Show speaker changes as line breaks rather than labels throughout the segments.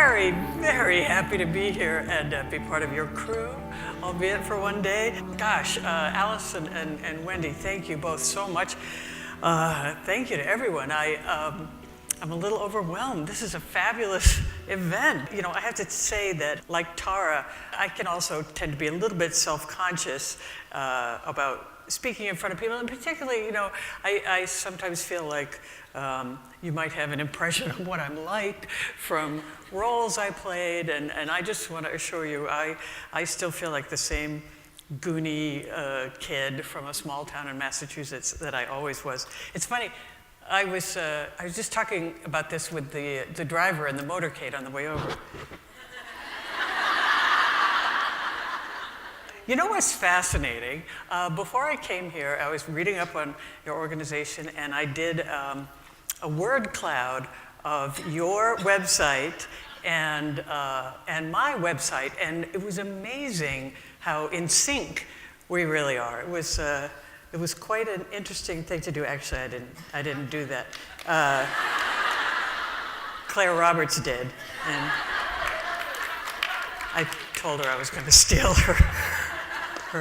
very, very happy to be here and be part of your crew, albeit for one day. Gosh, Alice and Wendy, thank you both so much. Thank you to everyone. I'm a little overwhelmed. This is a fabulous event. You know, I have to say that, like Tara, I can also tend to be a little bit self-conscious about speaking in front of people, and particularly, you know, I sometimes feel like you might have an impression of what I'm like from roles I played, and I just want to assure you, I still feel like the same goony kid from a small town in Massachusetts that I always was. It's funny. I was just talking about this with the driver in the motorcade on the way over. You know what's fascinating? Before I came here, I was reading up on your organization, and I did a word cloud of your website and my website, and it was amazing how in sync we really are. It was quite an interesting thing to do. Actually, I didn't do that. Claire Roberts did, and I told her I was going to steal her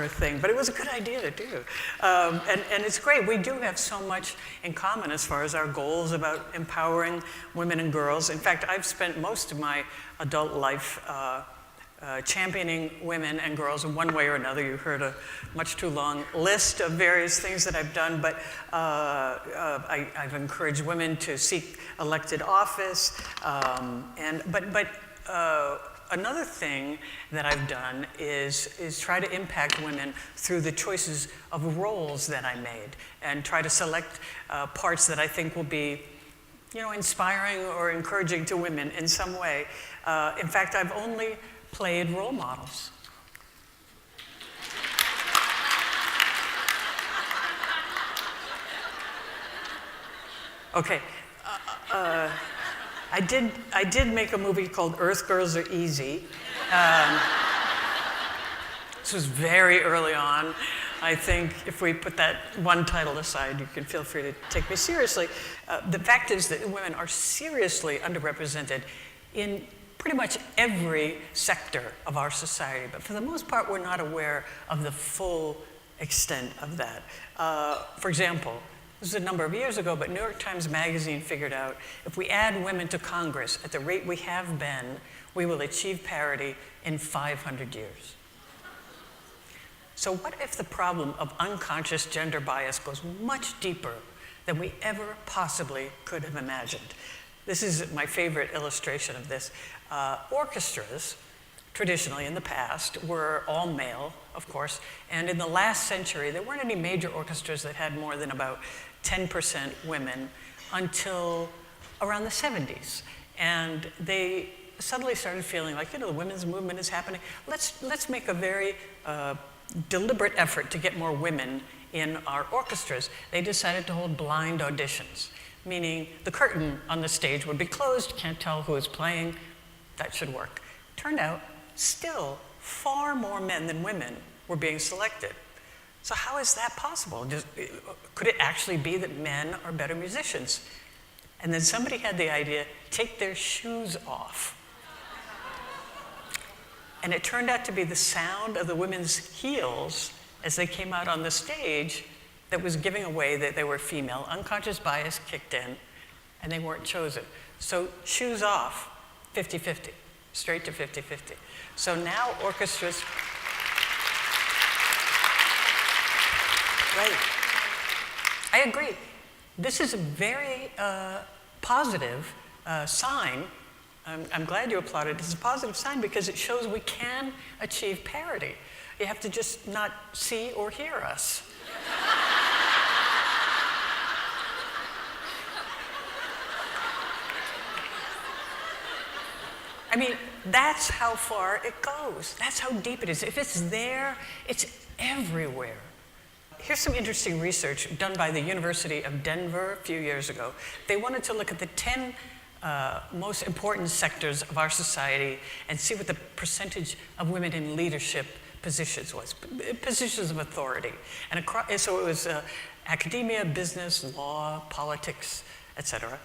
thing, but it was a good idea to do. And it's great. We do have so much in common as far as our goals about empowering women and girls. In fact, I've spent most of my adult life championing women and girls in one way or another. You heard a much too long list of various things that I've done, but I've encouraged women to seek elected office. Another thing that I've done is try to impact women through the choices of roles that I made, and try to select parts that I think will be, you know, inspiring or encouraging to women in some way. In fact, I've only played role models. Okay, I did make a movie called Earth Girls Are Easy. This was very early on. I think if we put that one title aside, you can feel free to take me seriously. The fact is that women are seriously underrepresented in pretty much every sector of our society, but for the most part, we're not aware of the full extent of that. For example, this was a number of years ago, but New York Times Magazine figured out if we add women to Congress at the rate we have been, we will achieve parity in 500 years. So what if the problem of unconscious gender bias goes much deeper than we ever possibly could have imagined? This is my favorite illustration of this. Orchestras, traditionally in the past, were all male, of course, and in the last century, there weren't any major orchestras that had more than about 10% women until around the 70s. And they suddenly started feeling like, you know, the women's movement is happening. Let's make a very deliberate effort to get more women in our orchestras. They decided to hold blind auditions, meaning the curtain on the stage would be closed, can't tell who is playing. That should work. Turned out, still far more men than women were being selected. So how is that possible? Could it actually be that men are better musicians? And then somebody had the idea, take their shoes off. And it turned out to be the sound of the women's heels as they came out on the stage that was giving away that they were female. Unconscious bias kicked in, and they weren't chosen. So shoes off, 50-50, straight to 50-50. So now orchestras, right. I agree. This is a very positive sign. I'm glad you applauded. It's a positive sign because it shows we can achieve parity. You have to just not see or hear us. I mean, that's how far it goes. That's how deep it is. If it's there, it's everywhere. Here's some interesting research done by the University of Denver a few years ago. They wanted to look at the 10 most important sectors of our society and see what the percentage of women in leadership positions was, positions of authority. And so it was academia, business, law, politics, etc.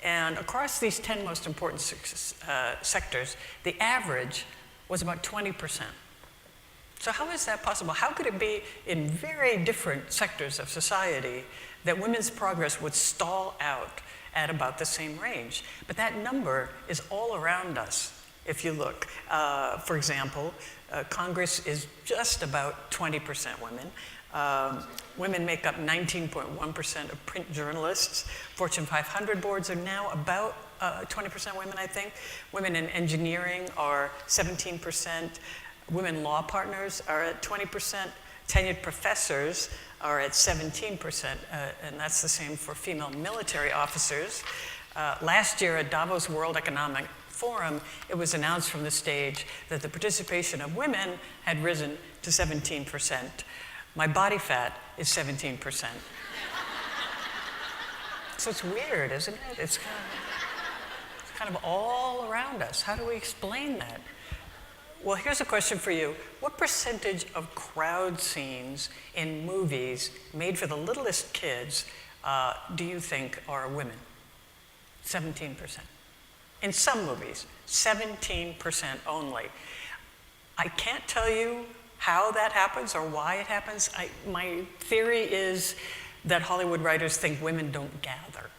And across these 10 most important sectors, the average was about 20%. So how is that possible? How could it be in very different sectors of society that women's progress would stall out at about the same range? But that number is all around us if you look. For example, Congress is just about 20% women. Women make up 19.1% of print journalists. Fortune 500 boards are now about 20% women, I think. Women in engineering are 17%. Women law partners are at 20%. Tenured professors are at 17%, and that's the same for female military officers. Last year at Davos World Economic Forum, it was announced from the stage that the participation of women had risen to 17%. My body fat is 17%. So it's weird, isn't it? It's kind of all around us. How do we explain that? Well, here's a question for you. What percentage of crowd scenes in movies made for the littlest kids do you think are women? 17%. In some movies, 17% only. I can't tell you how that happens or why it happens. My theory is that Hollywood writers think women don't gather.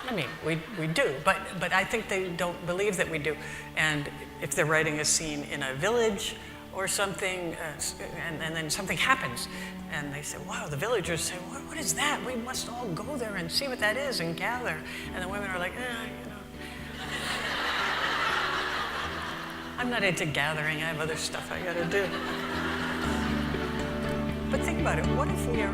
I mean, we do, but I think they don't believe that we do. And if they're writing a scene in a village or something, and then something happens, and they say, wow, the villagers say, what is that? We must all go there and see what that is and gather. And the women are like, you know. I'm not into gathering, I have other stuff I gotta do. But think about it, what if we are